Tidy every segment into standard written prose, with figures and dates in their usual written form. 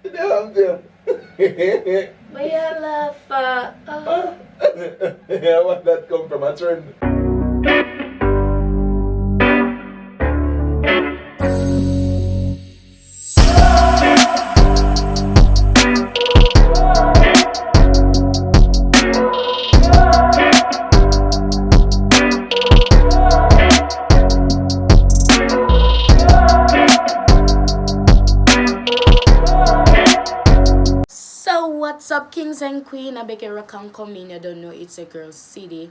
Damn them. But you laugh Yeah, where that come from? A trend. So what's up, kings and queen? I beg you can come in. You don't know it's a girl city.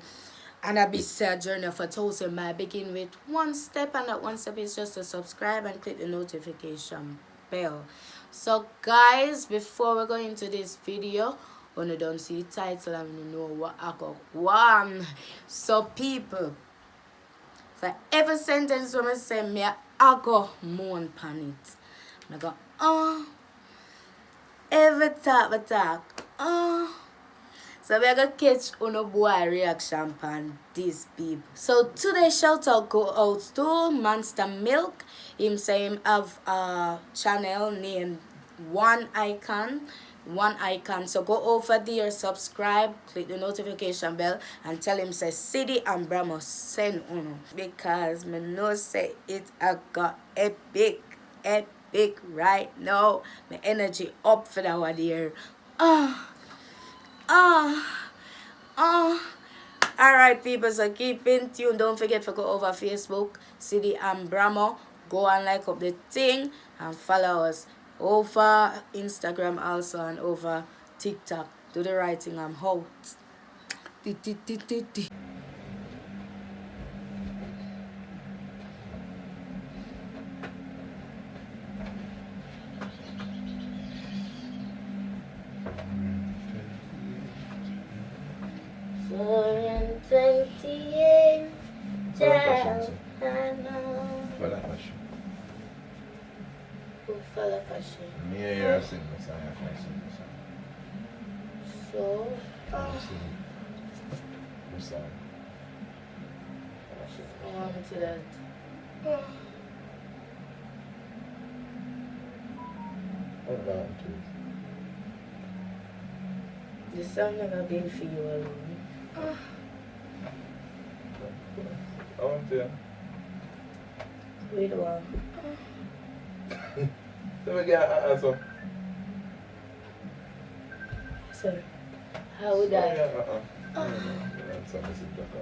And a bit sad journey for 1,000. I begin with one step, and that one step is just to subscribe and click the notification bell. So guys, before we go into this video, when you don't see the title and you know what I got one. So people, for every sentence when I say me, I go moan pan it. I go, every talk we talk, So we are gonna catch on boy reaction pan these people. So today shout out go out to Monster Milk. Him say him have a channel named One Icon. So go over there, subscribe, click the notification bell, and tell him say City and Brahma send on, because me know say it I got epic right now. My energy up for that one there. Alright people, so keep in tune. Don't forget to go over Facebook, City and Brahma. Go and like up the thing and follow us over Instagram also, and over TikTok. Do the right thing, I'm out. Four and 28 down, I know. Follow fashion. Who follow fashion? Me and you are singing the song. I can't sing the song. So, The song. I want to that. What about it? The song never been for you alone. I want to. Wait a while. Let me get an answer. Sorry. How would I? So this is like a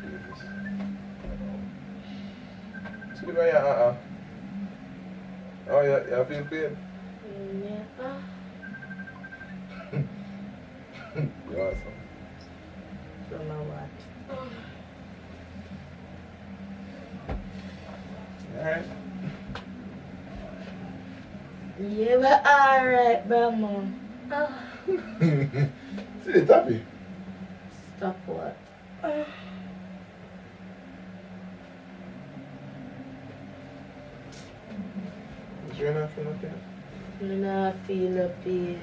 pages. So give me oh yeah, you feel pain? Yeah. You're awesome. From my what? Alright. Yeah, but alright, Brahma. See the tappy? Stop what? You not feel okay? I feel a pain.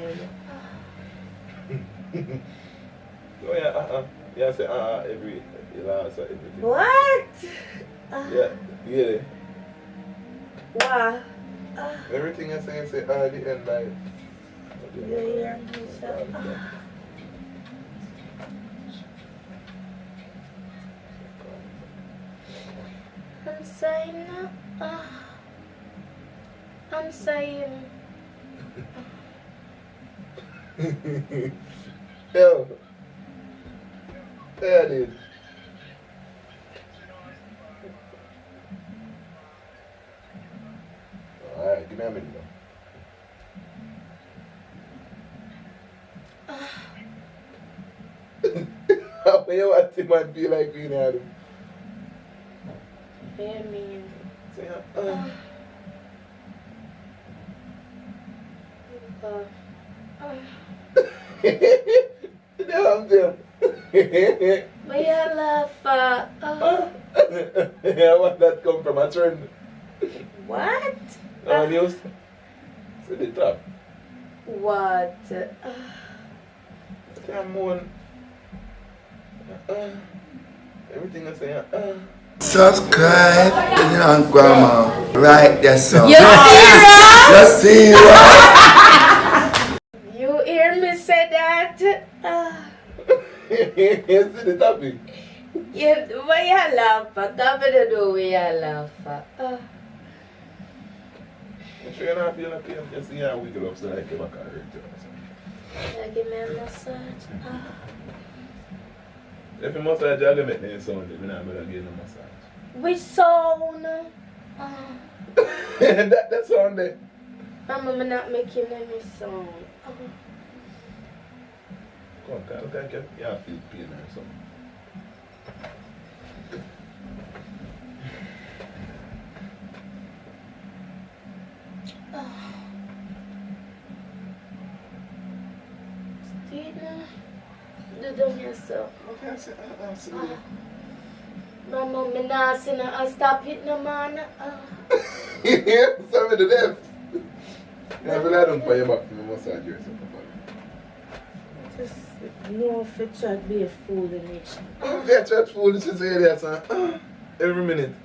Oh yeah, yeah, say every last everything. What? Yeah, yeah. Wow. Everything I say at the end like. Yeah. I'm saying now. I'm saying. Yo. There it is. Alright, give me a minute now. How you want him and be like Queen Adam? I mean. Say, Damn them. But you laugh Yeah, where that come from? A trend. What? No news. See the top. What? Come on. Everything I say. Subscribe to the Grandma. Right, that's so. You serious? You serious? You hear me say that? You see the topic? Yeah, why you laugh at? Come to do why you laugh at. You sure you're not feeling pain? You see how wiggle up so like your back hurt you or something. Yeah, give me a massage. If you massage, you're going to make me sound. You're not going to give no massage. Which sound? that sound there. I'm not making any sound. Come on, look like you feel pain or something. Stina, do down yourself. Okay, I see. Mama, me not see no, I stop hitting no man. Some of the death. You have to lie down for your back for the massage or something. Just no if you try to be a fool in it. If you try to fool, you should say that, son. Every minute.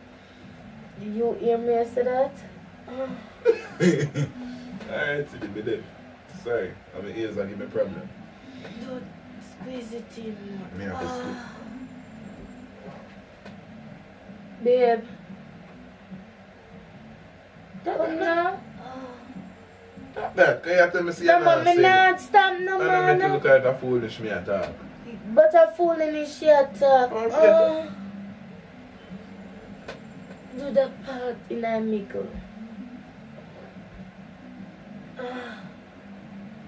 You hear me say that? Alright, see the death. Sorry, I'm in ears and give me a problem. Dude, squeeze it in. Me have to sleep. Babe. Come now. Stop that, can you tell me see No, you but me not stop no I don't make you man. look like a foolish me at all. But a fool in his shit talk. Oh, shit. Do the part in a mickle.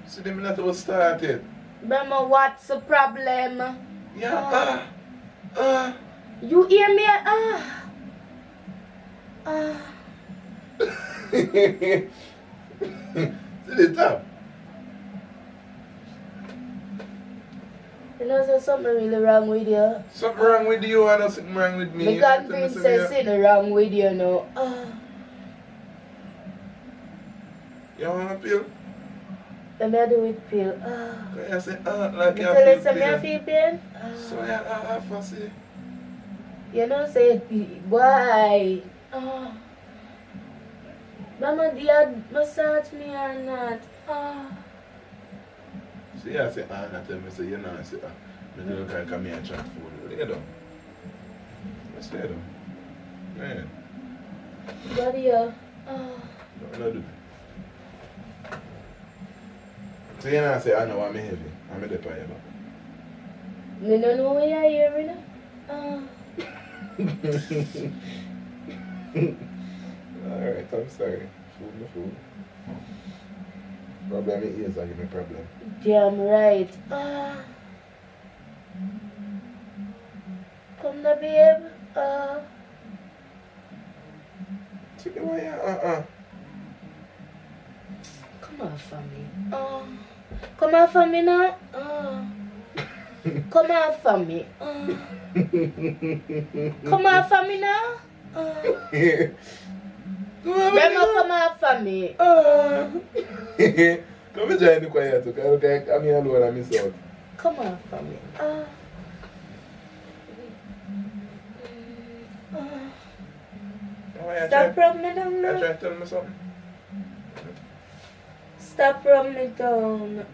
See, them not to start it. Mama, what's the problem? Yeah, You hear me? See the top. You know, there's something really wrong with you. Something wrong with you and something wrong with me. Me convinced there's something wrong with you now. You want a pill? Let me do it pill. Can you say, like You you tell us feel me I pain? feel pain? So I fussy. You know, say, why? Mama, do you massage me or not? See, I say, I tell me, say, you know, I say, me look like I'm here and chat food. Lay down. Just lay down. Man, What do you? no do. So you know, I say, I know I'm heavy. I'm a dip on your back. Me don't know what you're hearing. Alright, I'm sorry. Food. Problem is, I give me problem. Damn right. Come now, babe. See the way Come on for me. Come on for me now. Come on for me. Come on for me now. Grandma, come on for me. Come and join the quiet, okay? I'm here alone, I miss out. Come on for me. Stop rubbing me down You now. trying to tell me something? Stop rubbing me down.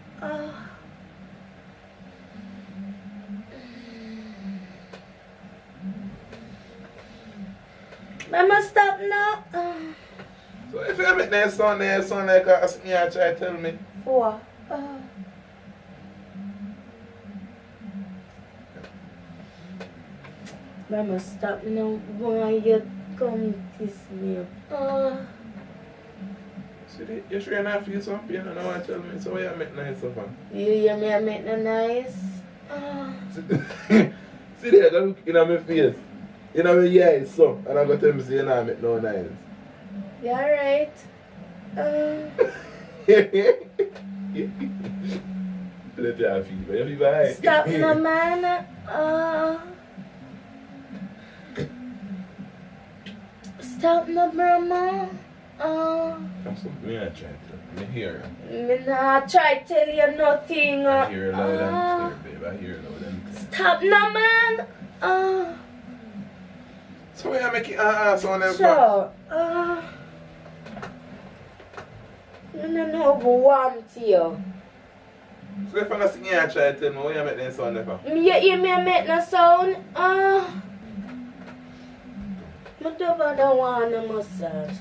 Mama, stop now. So if you make that sound there, sound like a me, I try to tell me. What? Mama, stop now. Why you come kiss me up? See, you sure you're not feel some pain? I don't want to tell me. So why you make nice of her? You hear me? I make no nice. See there, go look in my face. You know me, yeah, it's so. And I'm going to tell me, say, you know, I make no nice. You alright? Let you have fever. You fever high. Stop no man. Stop no grandma. That's something I try to tell. Me hear her. Me not try tell you nothing. I hear her loud and clear, babe. I hear her loud and clear. Stop no man. So why you make it sound like Sure. I don't know who want you. So if I sing here, I try to tell me what you make them sound like. You hear me make no sound? I don't want a massage.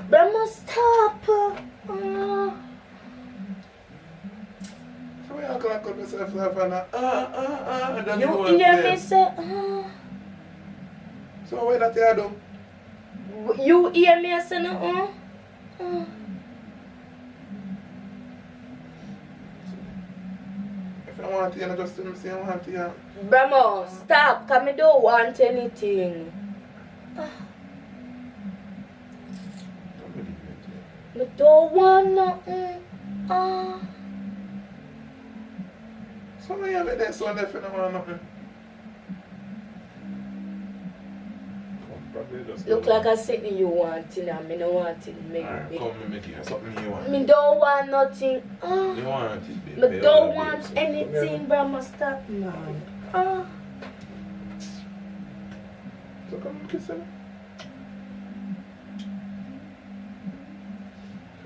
But I must stop. So why you can't cut yourself like that? You hear me say, So why that you do? You hear me say no? If I want you, I just tell me say I want you. Brahma, stop, cause I don't want anything. I don't want nothing. So why you make that sound if you don't want nothing? Probably just Look like a something you want, and I don't want it, maybe. Alright, come make it something you want. I don't want nothing. You want it, baby. I don't want anything, Brahma, stop, man. So come kiss him.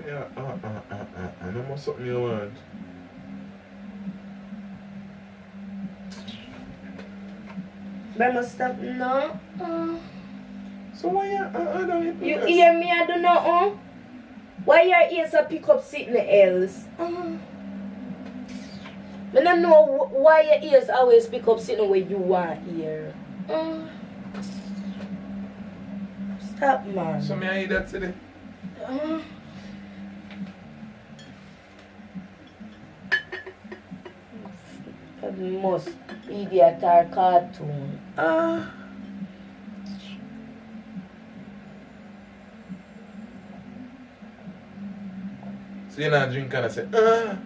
Yeah, I know something you want. Brahma, stop, no. So why don't You hear me, I don't know. Why your ears are pick up something else? I don't know why your ears always pick up something where you want hear. Stop, man. So may I eat that today? Most idiot or cartoon. So you not drink and I say, Tell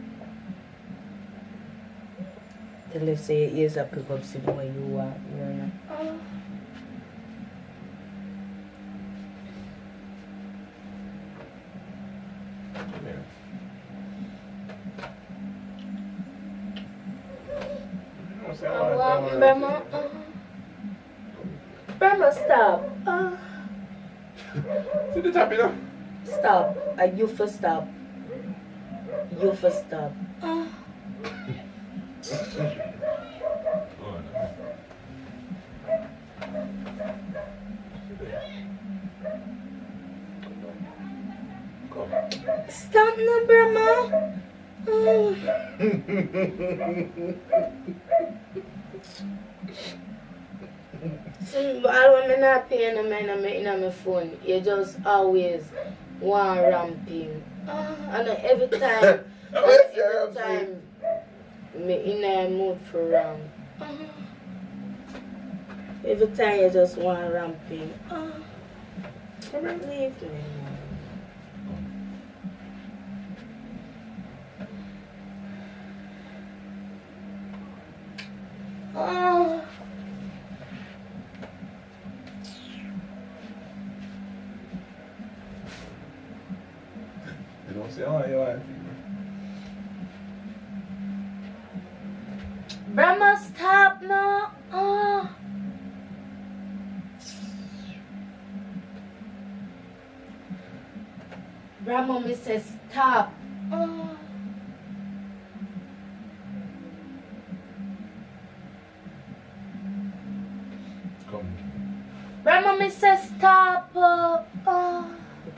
you say your ears are pick up something where you want hear. Brahma, Brahma, stop. See the top, you know? Stop. You for stop. You for stop. Stop now, Brahma. See, when I'm not paying a man on my phone, you just always want ramping. And every time, me in a mood for ramp. Every time you just want ramping. Leave me. You don't say, oh, you want Brahma, stop now. Brahma, me say stop. Come. Brahma, me say stop. Look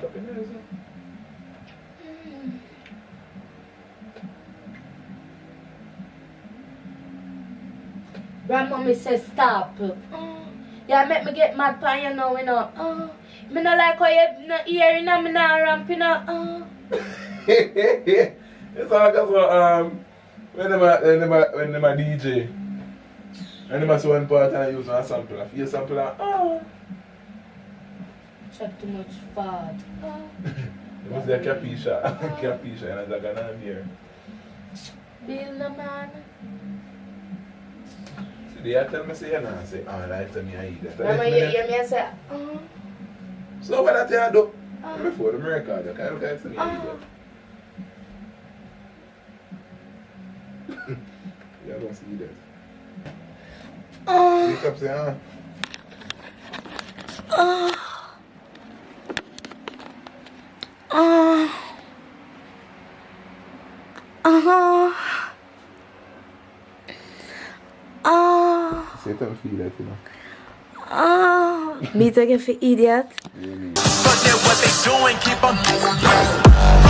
up in there, sir. Grandma, me say stop. Yeah, make me get mad pan you know, me no like how you no hear, me no ramping up. It's all because when them a DJ, and them a one part and use a sampler, if you sampler, Check too much fat. it was like Capisha, Capisha, and I'm gonna hear. Bill the man. They tell me say, I say, like to me I eat that. Grandma, you hear me say, So what that you do? Before the miracle, the kind of guy to me I eat that. You don't see that. Wake up say, Ah. Uh-huh. Say something for that, you know. Me taking for idiot. Yeah, me. Forget what they doing, keep on.